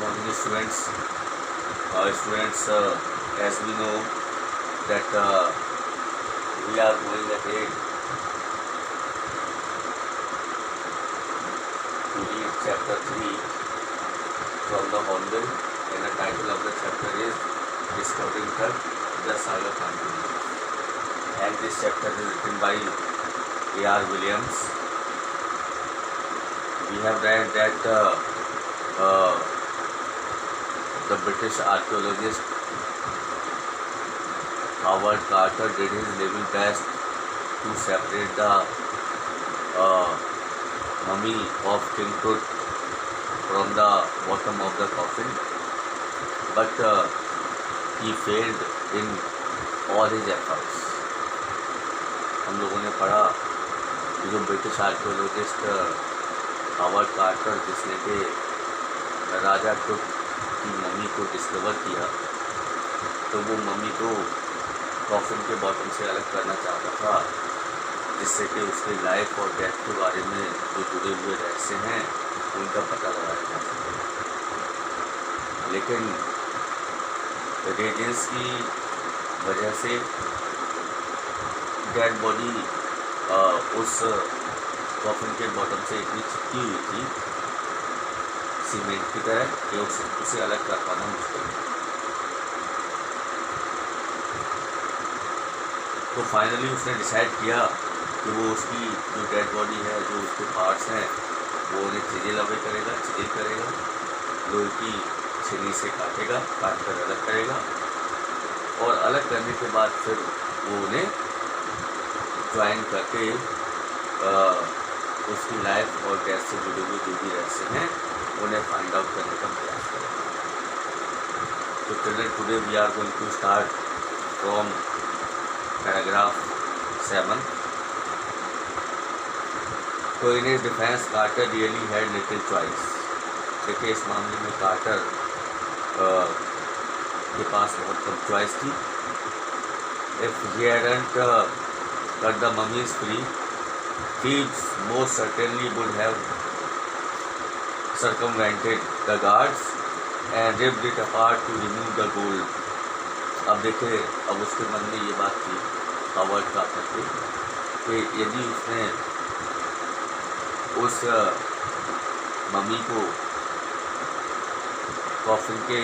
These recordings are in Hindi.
morning, students. As we know that we are going ahead to read chapter 3 from the Hornbill, and the title of the chapter is Discovering Her, the Saga Continues. And this chapter is written by A.R. Williams. We have read that the British archaeologist Howard Carter did his level best to separate the mummy of King Tut from the bottom of the coffin, but he failed in all his efforts. हम लोगों ने पढ़ा कि जो ब्रिटिश आर्कियोलॉजिस्ट हावर्ड कार्टर, जिसने कि राजा टुट की मम्मी को डिस्कवर किया, तो वो मम्मी को कॉफिन के बॉटम से अलग करना चाहता था, जिससे कि उसके लाइफ और डेथ के बारे में जो जुड़े हुए रहस्य हैं उनका पता लगाया जा सके। लेकिन रेजेंस की वजह से डेड बॉडी उस कॉफिन के बॉटम से इतनी चिपकी हुई थी सीमेंट की तरह कि उसे अलग कर पाना मुश्किल है। तो फाइनली उसने डिसाइड किया कि वो उसकी जो डेड बॉडी है, जो उसके पार्ट्स हैं, वो उन्हें चिजिल अवे करेगा, लोहे की छीनी से काटेगा, काट कर अलग करेगा, और अलग करने के बाद फिर वो उन्हें ज्वाइन करके उसकी लाइफ और डेथ से जुड़े हुए जो भी रहस्य हैं उन्हें फाइंड आउट करने का प्रयास करेगा। तो children, today we are going to start from paragraph 7. तो in his defence Carter really had little choice. देखिए, इस मामले में कार्टर के पास बहुत कम चॉइस थी। If he hadn't cut the mummies free, thieves most certainly would have circumvented the guards and ripped it apart to remove the gold. अब देखिए, अब उसके मन में ये बात थी हावर्ड कार्टर की कि यदि उसने उस मम्मी को कॉफिन के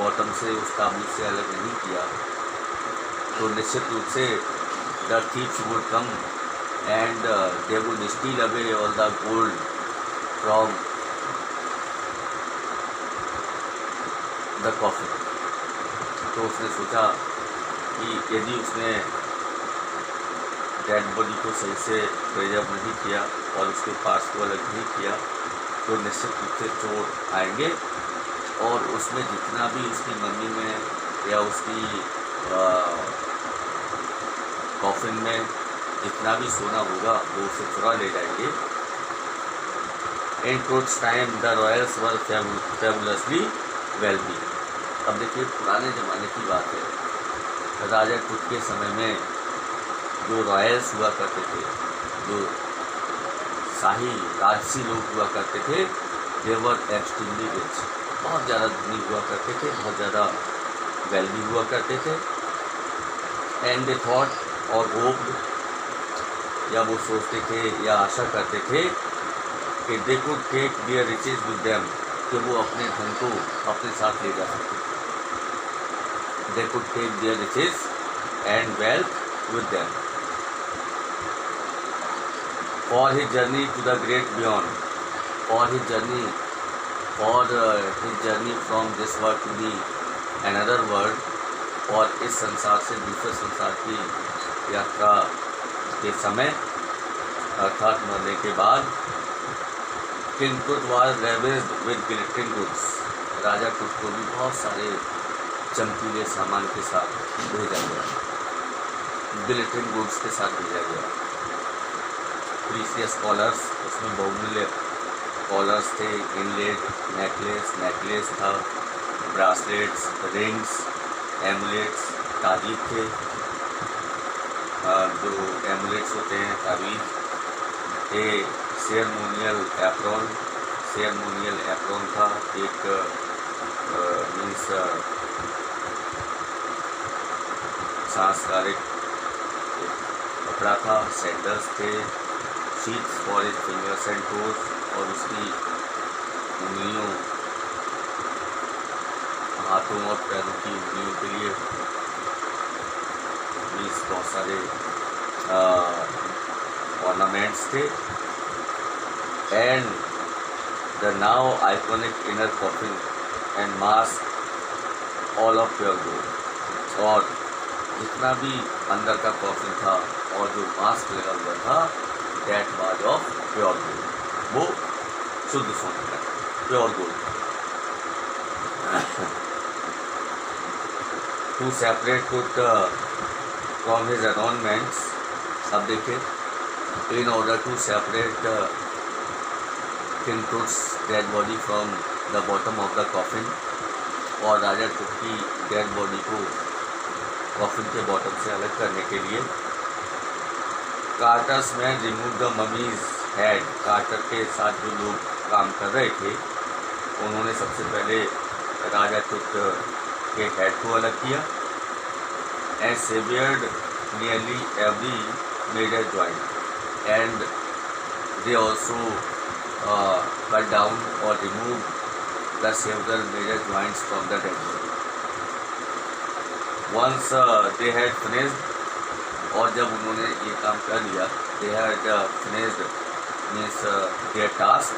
बॉटम से, उस ताबूत से अलग नहीं किया, तो निश्चित रूप से the thieves would come and they would steal away all the gold from the coffin. तो उसने सोचा कि यदि उसने डेड बॉडी को सही से प्रिजर्व नहीं किया और उसके पार्ट्स को अलग नहीं किया, तो निश्चित रूप से चोर आएंगे और उसमें जितना भी उसकी मम्मी में या उसकी कॉफिन में जितना भी सोना होगा वो उसे चुरा ले जाएंगे। In Tut's time the royals were fabulously wealthy. अब देखिए, पुराने ज़माने की बात है। राजा टुट के समय में जो रॉयल्स हुआ करते थे, जो शाही राजसी लोग हुआ करते थे, दे वर एक्सट्रीमली रिच, बहुत ज़्यादा धनी हुआ करते थे, बहुत ज़्यादा वेल्दी हुआ करते थे। एंड दे थॉट और होप्ड, या वो सोचते थे या आशा करते थे कि they could take their riches with them, कि वो अपने धन को अपने साथ ले जा सकते। They could take their riches and wealth with them for his journey to the great beyond, for his journey from this world to the another world, और इस संसार से दूसरे संसार की यात्रा के समय, अर्थात मरने के बाद। किंग टुट वाज लेविश्ड विद ग्लिटरिंग गुड्स। राजा टुट को भी बहुत सारे चमकीले सामान के साथ भेजा गया, ग्लिटरिंग गुड्स के साथ भेजा गया। प्रीसियस कॉलर्स, उसमें बहुमूल्य कॉलर्स थे, इनलेट नेकलेस था, ब्रासलेट्स, रिंग्स, एमुलेट्स, ताबीज थे, जो एमुलेट्स होते हैं, ताबीज, सेरेमोनियल एप्रॉन था, एक मीन्स सांस्कारिक कपड़ा था, सैंडल्स थे, sheets for his fingers and toes, और उसकी उंगलियों, हाथों और पैरों की उंगलियों के लिए मीन्स बहुत सारे ऑर्नामेंट्स थे। And the now iconic inner coffin and mask all of pure gold, और जितना भी अंदर का कॉफिन था और जो मास्क लगा हुआ था, that was of pure gold, वो शुद्ध सोने का, pure gold. To separate Tut from his adornments, अब देखिए, in order to separate king Tut's dead body from the bottom of the coffin, और राजा टूथ की डेड बॉडी को कॉफिन के बॉटम से अलग करने के लिए कार्टर्स में remove the mummy's head, Carter के साथ जो लोग काम कर रहे थे उन्होंने सबसे पहले राजा टूथ के हेड को अलग किया, and severed nearly every major joint, and they also cut down और remove the several major joints from the dead body. Once they had finished, और जब उन्होंने ये काम कर लिया, they had finished means their task,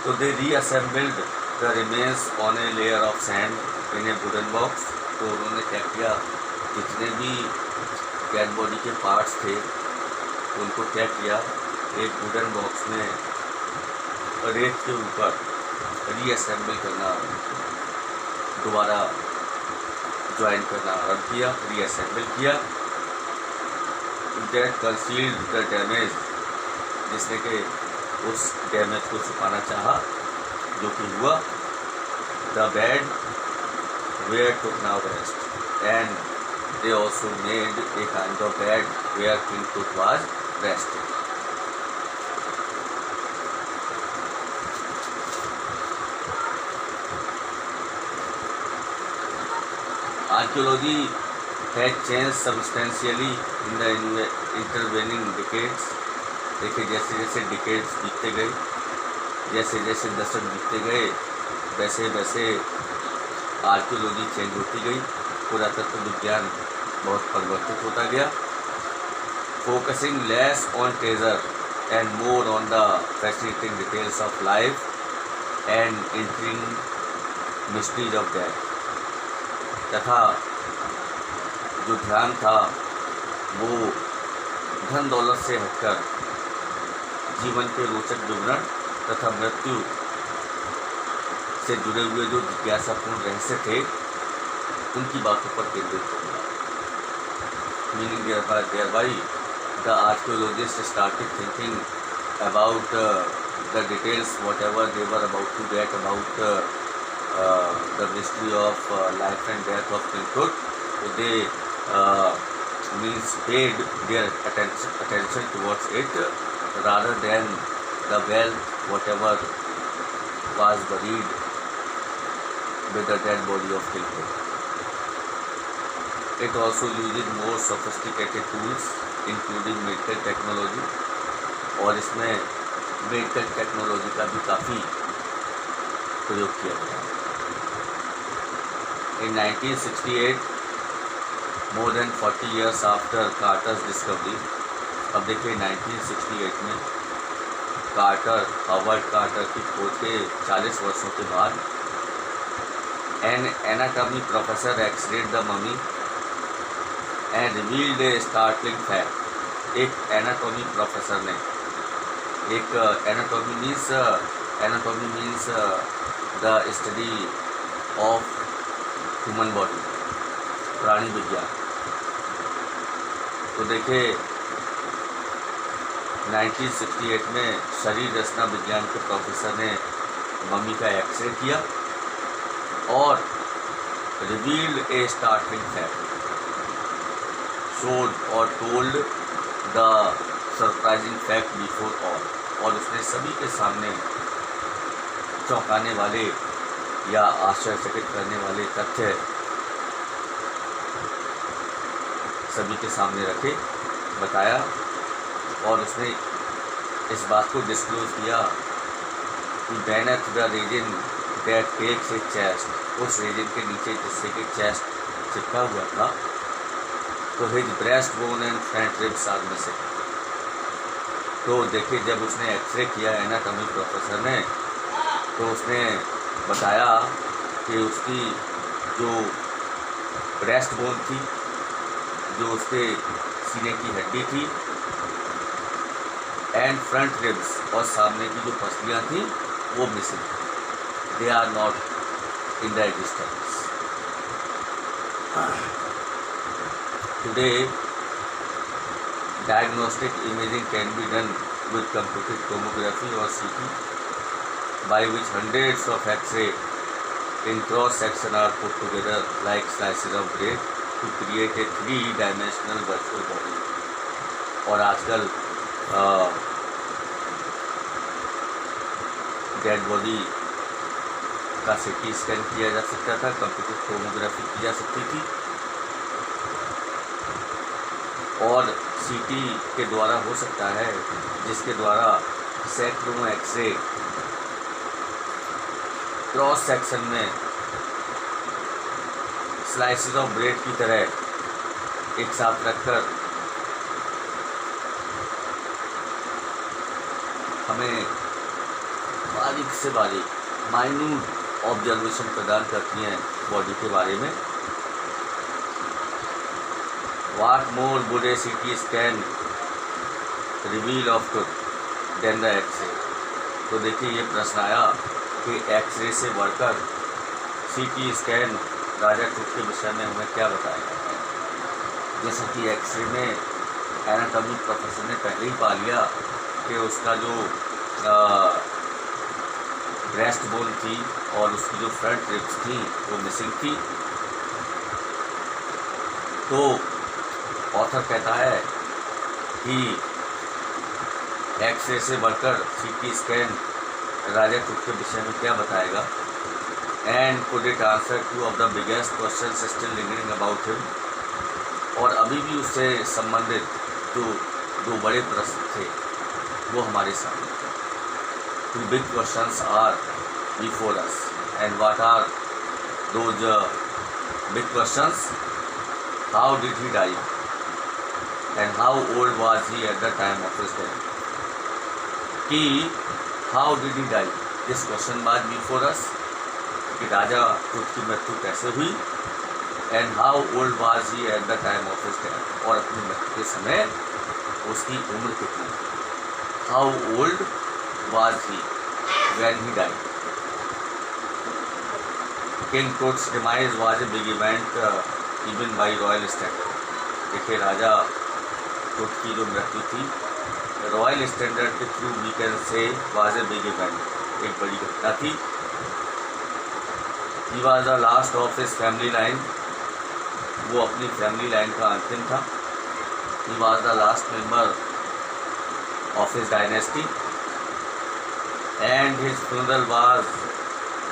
तो they reassembled the remains on a layer of sand in a wooden box. तो उन्होंने क्या किया, जितने भी डेड बॉडी के पार्ट्स थे उनको क्या किया, एक वुडन बॉक्स में रेत के ऊपर रीअसेंबल करना, दोबारा ज्वाइन करना आरम्भ किया, रीअसेंबल किया, दैट कंसील्ड द डैमेज, जिसने कि उस डैमेज को छुपाना चाहा, जो कि हुआ। The bed where Tut now rest, and they also made a kind of bed where king Tut was resting. Archaeology has changed substantially in the intervening decades. देखिए, जैसे जैसे डिकेड्स बीतते गए, जैसे जैसे दशक बीतते गए, वैसे वैसे आर्कियोलॉजी चेंज होती गई, पुरातत्व विज्ञान बहुत परिवर्तित होता गया, focusing less on treasure and more on the fascinating details of life and intriguing mysteries of death. तथा जो ध्यान था वो धन दौलत से हटकर जीवन के रोचक विवरण तथा मृत्यु से जुड़े हुए जो जिज्ञासापूर्ण रहस्य थे उनकी बातों पर केंद्रित हो गया। Meaning thereby the archaeologist started thinking about the details whatever they were about to get about the mystery of life and death of King Tut. So they means paid their attention towards it rather than the wealth whatever was buried with the dead body of King Tut. It also uses more sophisticated tools including medical technology, और इसमें मेडिकल टेक्नोलॉजी का भी काफ़ी प्रयोग किया गया। In 1968, more than 40 years after Carter's discovery, अब देखिए 1968 में हावर्ड कार्टर की खोज के 40 वर्षों के बाद an anatomy professor x-rayed the mummy and revealed a startling fact. एक एनाटॉमी प्रोफेसर ने, एक anatomy means the study of human body, प्राणी विज्ञान। तो देखिए 1968 में शरीर रचना विज्ञान के प्रोफेसर ने मम्मी का एक्सरे किया और revealed a startling fact, showed और told the surprising fact before all, और उसने सभी के सामने चौंकाने वाले या आश्चर्यचकित करने वाले तथ्य सभी के सामने रखे, बताया, और उसने इस बात को डिस्क्लोज किया कि beneath the region that takes his chest, उस रीजन के नीचे जिससे कि चेस्ट चिपका हुआ था, तो his breast bone and front ribs are missing. तो देखिए, जब उसने एक्सरे किया एनाटॉमी प्रोफेसर ने, तो उसने बताया कि उसकी जो ब्रेस्ट बोन थी, जो उसके सीने की हड्डी थी, एंड फ्रंट रिब्स, और सामने की जो पसलियाँ थी वो missing, they are not in the existence. Today diagnostic imaging can be done with computed tomography or CT, by which hundreds of X-ray in cross section are put together like slices of bread to create a 3-dimensional virtual body। और आजकल डेड बॉडी का CT स्कैन किया जा सकता था, कंप्यूटर टोमोग्राफी की जा सकती थी, और CT के द्वारा हो सकता है, जिसके द्वारा सैकड़ों एक्सरे क्रॉस सेक्शन में स्लाइसेस ऑफ ब्रेड की तरह एक साथ रखकर हमें बारीक से बारीक माइन्यूट ऑब्जर्वेशन प्रदान करती हैं बॉडी के बारे में। What more would a CT scan reveal of truth than the X-ray? तो देखिए, ये प्रश्न आया कि एक्सरे से बढ़कर CT स्कैन राजा ट्रुथ के विषय में हमें क्या बताएगा। जैसा कि एक्सरे में एनाटॉमी प्रोफेसर ने पहले ही पा लिया कि उसका जो ब्रेस्ट बोन थी और उसकी जो फ्रंट रिब्स थी वो मिसिंग थी। तो ऑथर कहता है कि एक्सरे से बढ़कर CT स्कैन राजा ट्रुथ के विषय में क्या बताएगा, and could it answer two of the biggest question still lingering about him, और अभी भी उससे संबंधित जो बड़े प्रश्न थे वो हमारे सामने। Two big questions are before us, and what are those big questions? How did he die, and how old was he at the time of his death? कि how did he die? This question was before us, कि राजा ट्रुथ की मृत्यु कैसे हुई, and how old was he at the time of his death, और अपनी मृत्यु के समय उसकी उम्र कितनी थी। How old was he when he died? King Tut's demise was a big event even by royal standard। देखिए, राजा ट्रुथ की जो मृत्यु थी रॉयल स्टैंडर्ड के through we can say was a big event, एक बड़ी घटना थी। He was the last of his family line, वो अपनी फैमिली लाइन का अंतिम था। He was the last member of his dynasty, and his funeral was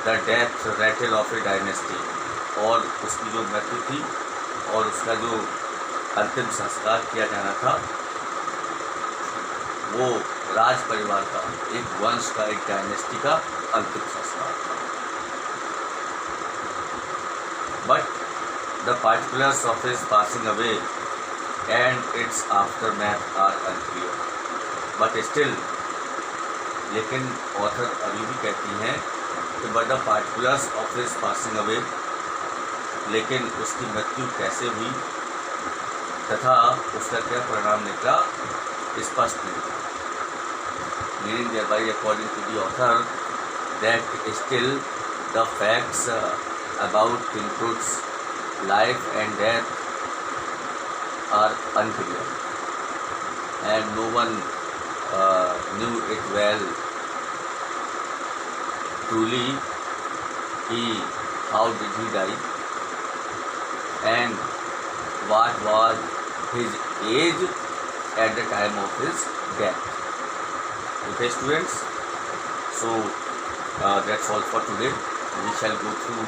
the death rattle of a dynasty, और उसकी जो मृत्यु थी और उसका जो अंतिम संस्कार किया जाना था वो राज परिवार का, एक वंश का, एक डायनेस्टी का अंतिम संस्कार था। But the particulars of his passing away and its aftermath are unclear, but still, लेकिन ऑथर अभी भी कहती हैं कि but the particulars of his passing away, लेकिन उसकी मृत्यु कैसे हुई तथा उसका क्या परिणाम निकला स्पष्ट नहीं था। Meaning thereby according to the author that still the facts about King Tut's life and death are unclear, and no one knew it well truly how did he die and what was his age at the time of his death. Okay students, so that's all for today. We shall go through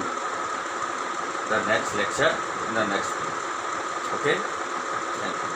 the next lecture in the next week. Okay? Thank you.